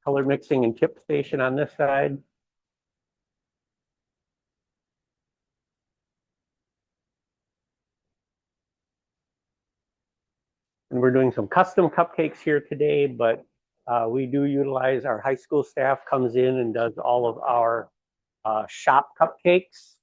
Color mixing and chip station on this side. And we're doing some custom cupcakes here today, but we do utilize our high school staff comes in and does all of our shop cupcakes.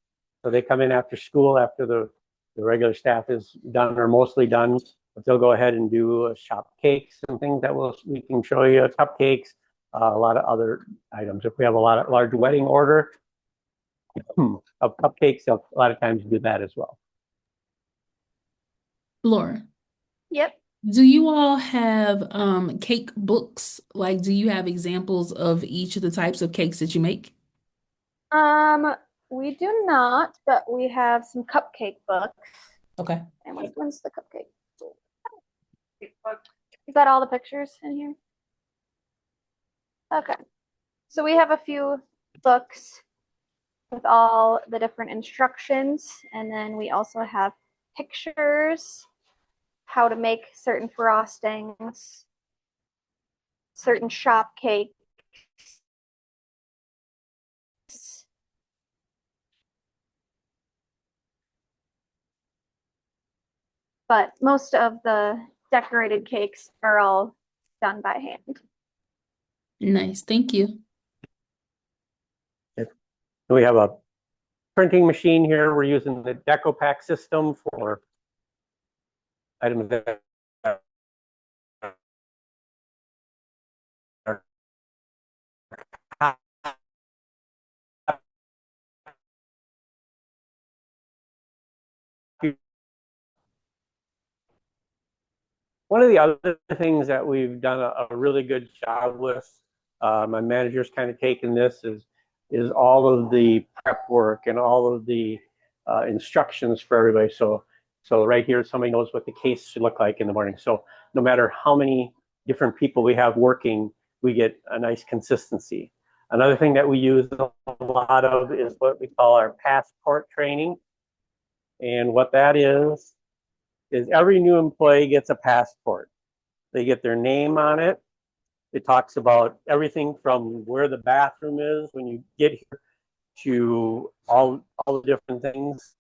So they come in after school, after the regular staff is done or mostly done, but they'll go ahead and do shop cakes and things that we can show you, cupcakes, a lot of other items. If we have a large wedding order of cupcakes, a lot of times do that as well. Laura, Yep. do you all have cake books? Like, do you have examples of each of the types of cakes that you make? We do not, but we have some cupcake books. Okay. And when's the cupcake? Is that all the pictures in here? Okay. So we have a few books with all the different instructions, and then we also have pictures, how to make certain frostings, certain shop cakes. But most of the decorated cakes are all done by hand. Nice. Thank you. We have a printing machine here. We're using the DecoPack system for items that are one of the other things that we've done a really good job with, my manager's kind of taken this, is all of the prep work and all of the instructions for everybody. So right here, somebody knows what the case should look like in the morning. So no matter how many different people we have working, we get a nice consistency. Another thing that we use a lot of is what we call our passport training. And what that is every new employee gets a passport. They get their name on it. It talks about everything from where the bathroom is when you get here to all the different things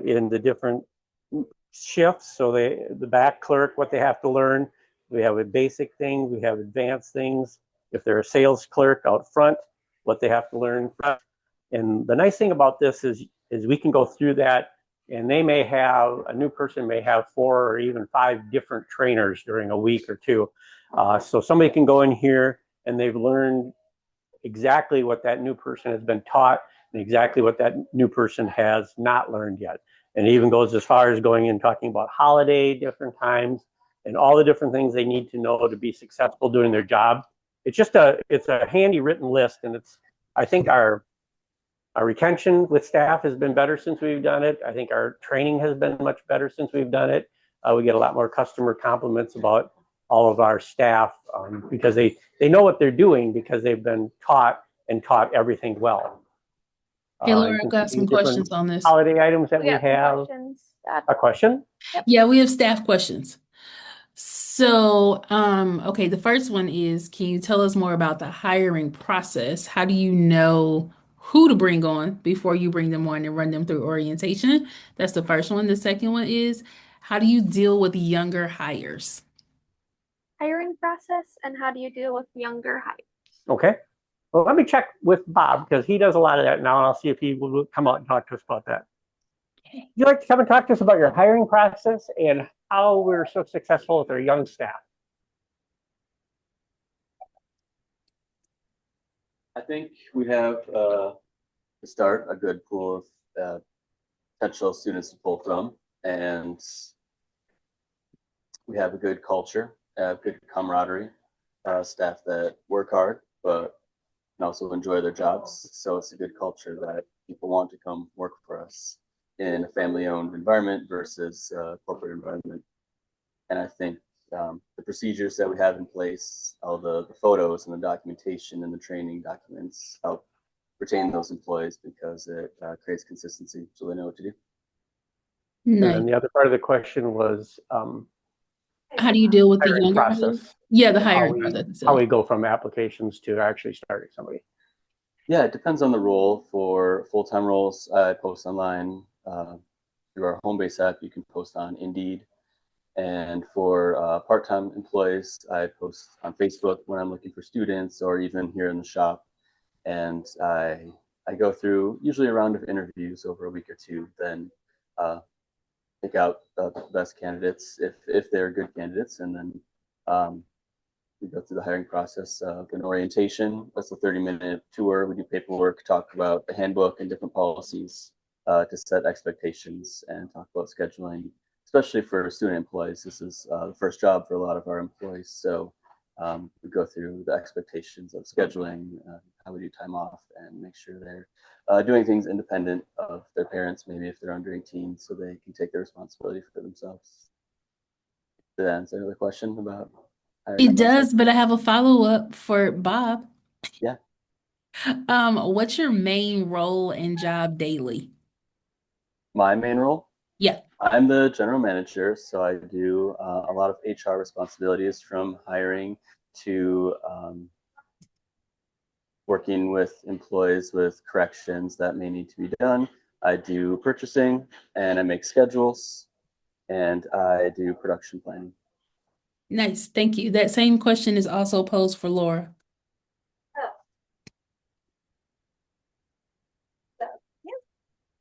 in the different shifts. So the back clerk, what they have to learn. We have a basic thing. We have advanced things. If they're a sales clerk out front, what they have to learn. And the nice thing about this is we can go through that, and a new person may have 4 or even 5 different trainers during a week or two. So somebody can go in here and they've learned exactly what that new person has been taught and exactly what that new person has not learned yet. And it even goes as far as going and talking about holiday different times and all the different things they need to know to be successful doing their job. It's a handy written list, and I think our retention with staff has been better since we've done it. I think our training has been much better since we've done it. We get a lot more customer compliments about all of our staff because they know what they're doing because they've been taught and taught everything well. Hey, You Laura, I've can got see some different questions on this. holiday items that We we got some have. questions. A question? Yep. Yeah, we have staff questions. So, okay, the first one is, can you tell us more about the hiring process? How do you know who to bring on before you bring them on and run them through orientation? That's the first one. The second one is, how do you deal with younger hires? Hiring process and how do you deal with younger hires? Okay. Well, let me check with Bob because he does a lot of that now, and I'll see if he will come out and talk to us about that. Okay. Would you like to come and talk to us about your hiring process and how we're so successful with our young staff? I think we have to start a good pool of potential students to pull from, and we have a good culture, good camaraderie, staff that work hard but can also enjoy their jobs. So it's a good culture that people want to come work for us in a family-owned environment versus a corporate environment. And I think the procedures that we have in place, all the photos and the documentation and the training documents help retain those employees because it creates consistency so they know what to do. And Nice. then the other part of the question was How do you deal with the hiring younger hires? process. Yeah, the How hiring we process how itself. we go from applications to actually starting somebody. Yeah, it depends on the role. For full-time roles, I post online through our home-based app. You can post on Indeed. And for part-time employees, I post on Facebook when I'm looking for students or even here in the shop. And I go through usually a round of interviews over a week or two, then pick out the best candidates if they're good candidates, and then we go through the hiring process of an orientation. That's a 30-minute tour. We do paperwork, talk about the handbook and different policies to set expectations and talk about scheduling, especially for student employees. This is the first job for a lot of our employees. So we go through the expectations of scheduling, how we do time off, and make sure they're doing things independent of their parents, maybe if they're under 18, so they can take their responsibility for themselves. Did that answer the question about hiring It process? does, but I have a follow-up for Bob. Yeah. What's your main role and job daily? My main role? Yeah. I'm the general manager, so I do a lot of HR responsibilities from hiring to working with employees with corrections that may need to be done. I do purchasing and I make schedules and I do production planning. Nice. Thank you. That same question is also posed for Laura.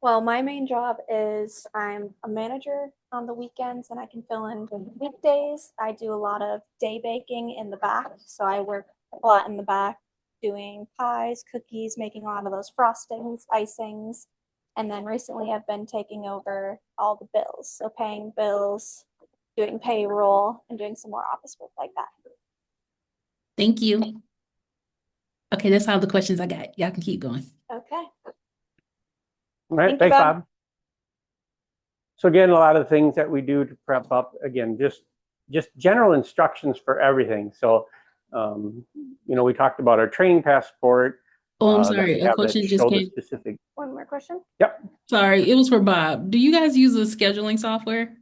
Well, my main job is I'm a manager on the weekends and I can fill in during the weekdays. I do a lot of day baking in the back. So I work a lot in the back doing pies, cookies, making a lot of those frostings, icings. And then recently I've been taking over all the bills. So paying bills, doing payroll, and doing some more office work like that. Thank you. Okay, that's all the questions I got. Y'all can keep going. Okay. All right, Thank you, thanks, Bob. Bob. So again, a lot of the things that we do to prep up, again, just general instructions for everything. So, we talked about our training passport Oh, I'm that sorry. we A have that question just show the came. specific. One more question. Yep. Sorry, it was for Bob. Do you guys use a scheduling software?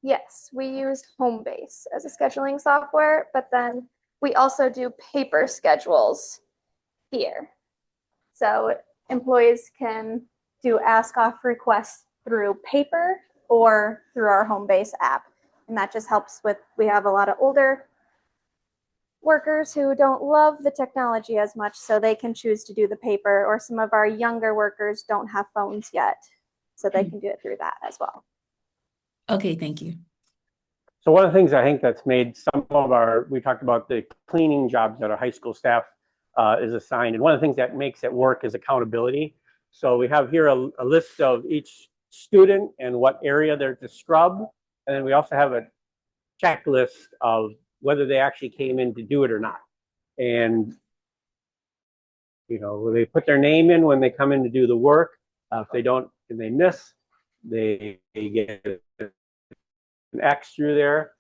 Yes, we use Homebase as a scheduling software, but then we also do paper schedules here. So employees can do ask off requests through paper or through our Homebase app. And that just helps with, we have a lot of older workers who don't love the technology as much, so they can choose to do the paper, or some of our younger workers don't have phones yet, so they can do it through that as well. Okay, thank you. So one of the things I think that's made some of we talked about the cleaning jobs that our high school staff is assigned. And one of the things that makes it work is accountability. So we have here a list of each student and what area they're to scrub. And then we also have a checklist of whether they actually came in to do it or not. And, they put their name in when they come in to do the work. If they don't and they miss, they get an X through there.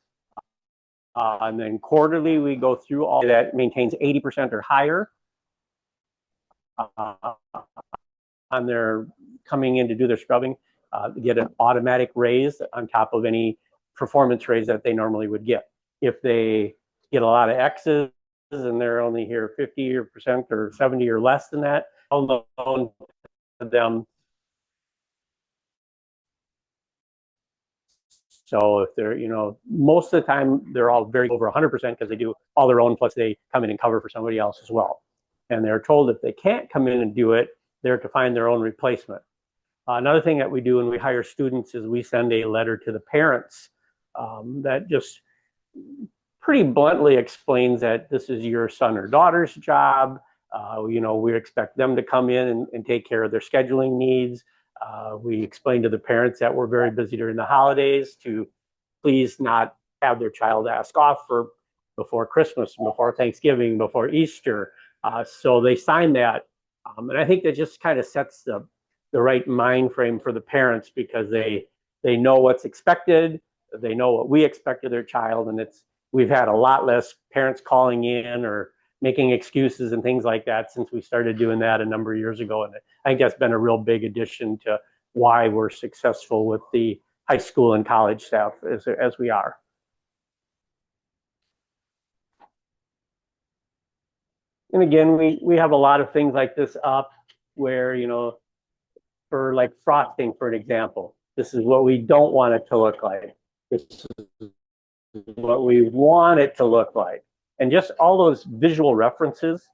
And then quarterly, we go through all that maintains 80% or higher on their coming in to do their scrubbing, get an automatic raise on top of any performance raise that they normally would get. If they get a lot of X's and they're only here 50% or 70 or less than that, I'll loan them. So if they're, most of the time they're all very over 100% because they do all their own, plus they come in and cover for somebody else as well. And they're told if they can't come in and do it, they're to find their own replacement. Another thing that we do when we hire students is we send a letter to the parents that just pretty bluntly explains that this is your son or daughter's job. We expect them to come in and take care of their scheduling needs. We explain to the parents that we're very busy during the holidays to please not have their child ask off for before Christmas, before Thanksgiving, before Easter. So they sign that. And I think that just kind of sets the right mind frame for the parents, because they know what's expected. They know what we expect of their child. And we've had a lot less parents calling in or making excuses and things like that since we started doing that a number of years ago. And I think that's been a real big addition to why we're successful with the high school and college staff as we are. And again, we have a lot of things like this up where, for like frosting, for an example, this is what we don't want it to look like. This is what we want it to look like. And just all those visual references,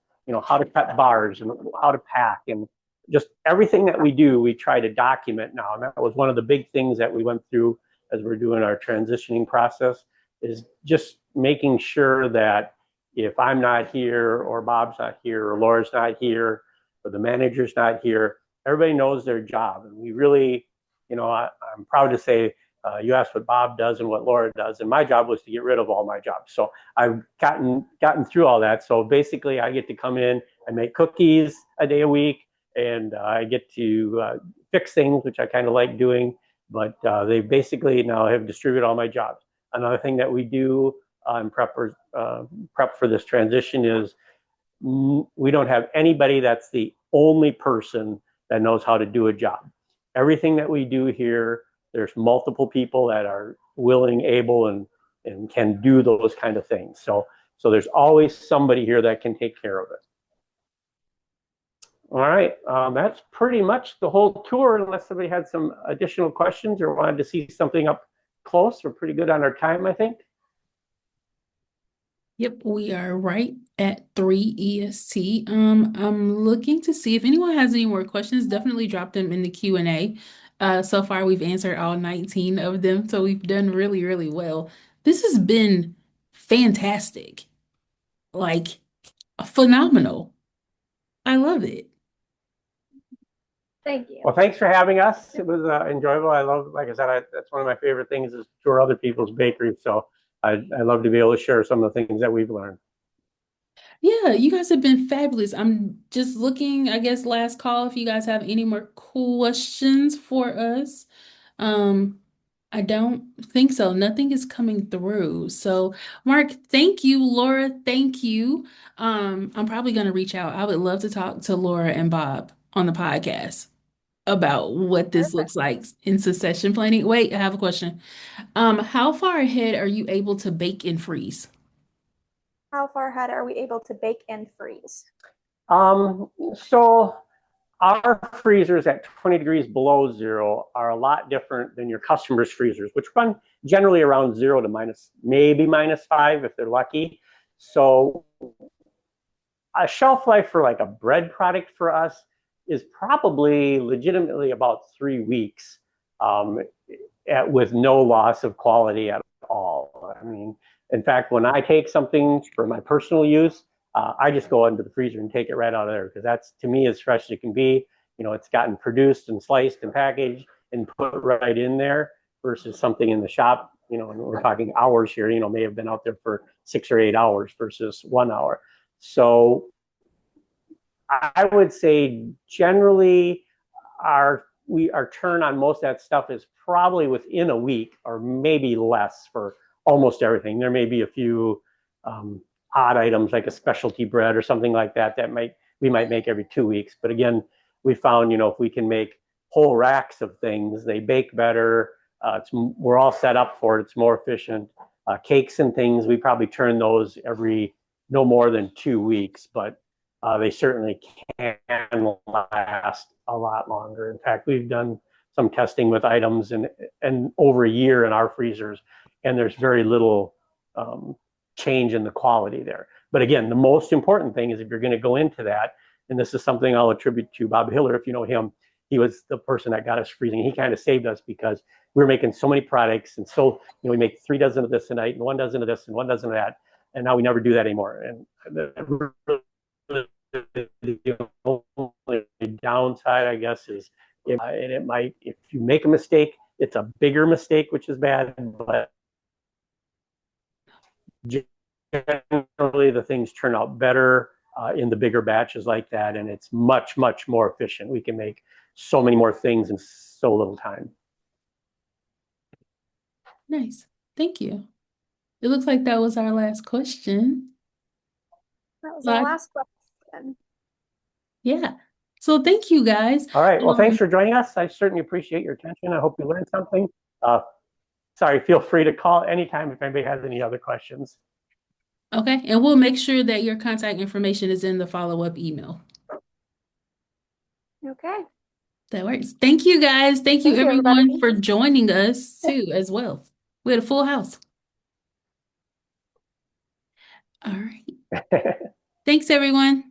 how to cut bars and how to pack, and just everything that we do, we try to document now. And that was one of the big things that we went through as we're doing our transitioning process, is just making sure that if I'm not here, or Bob's not here, or Laura's not here, or the manager's not here, everybody knows their job. And we really, I'm proud to say, you asked what Bob does and what Laura does, and my job was to get rid of all my jobs. So I've gotten through all that. So basically, I get to come in and make cookies a day a week, and I get to fix things, which I kind of like doing. But they basically now have distributed all my jobs. Another thing that we do in prep for this transition is we don't have anybody that's the only person that knows how to do a job. Everything that we do here, there's multiple people that are willing, able, and can do those kind of things. So there's always somebody here that can take care of it. All right, that's pretty much the whole tour, unless somebody had some additional questions or wanted to see something up close. We're pretty good on our time, I think. Yep, we are right at 3 EST. I'm looking to see if anyone has any more questions. Definitely drop them in the Q&A. So far, we've answered all 19 of them, so we've done really, really well. This has been fantastic, like phenomenal. I love it. Thank you. Well, thanks for having us. It was enjoyable. I love, like I said, that's one of my favorite things is tour other people's bakeries. So I love to be able to share some of the things that we've learned. Yeah, you guys have been fabulous. I'm just looking, I guess, last call if you guys have any more questions for us. Um, I don't think so. Nothing is coming through. So, Mark, thank you. Laura, thank you. I'm probably going to reach out. I would love to talk to Laura and Bob on the podcast about what this Perfect. looks like in succession planning. Wait, I have a question. How far ahead are you able to bake and freeze? How far ahead are we able to bake and freeze? So our freezers at 20 degrees below zero are a lot different than your customers' freezers, which run generally around 0 to maybe -5 if they're lucky. So a shelf life for like a bread product for us is probably legitimately about 3 weeks, um, with no loss of quality at all. I mean, in fact, when I take something for my personal use, I just go into the freezer and take it right out of there because that's to me as fresh as it can be. You know, it's gotten produced and sliced and packaged and put right in there versus something in the shop. You know, and we're talking hours here. You know, may have been out there for 6 or 8 hours versus 1 hour. So I would say generally our turn on most of that stuff is probably within a week or maybe less for almost everything. There may be a few odd items like a specialty bread or something like that we might make every 2 weeks. But again, we found if we can make whole racks of things, they bake better. We're all set up for it. It's more efficient. Cakes and things, we probably turn those every no more than 2 weeks, but they certainly can last a lot longer. In fact, we've done some testing with items and over a year in our freezers, and there's very little change in the quality there. But again, the most important thing is if you're going to go into that, and this is something I'll attribute to Bob Hiller, if you know him, he was the person that got us freezing. He kind of saved us because we were making so many products, and so we make 3 dozen of this a night, and 1 dozen of this, and 1 dozen of that, and now we never do that anymore. And the only downside, I guess, is and it might, if you make a mistake, it's a bigger mistake, which is bad, but generally the things turn out better in the bigger batches like that, and it's much, much more efficient. We can make so many more things in so little time. Nice. Thank you. It looks like that was our last question. That was So our last question. yeah. So thank you guys. All right. Well, thanks for joining us. I certainly appreciate your attention. I hope you learned something. Sorry, feel free to call anytime if anybody has any other questions. Okay. And we'll make sure that your contact information is in the follow-up email. Okay. That works. Thank you guys. Thank you Thank you, everyone everybody. for joining us too as well. We had a full house. All right. Thanks everyone.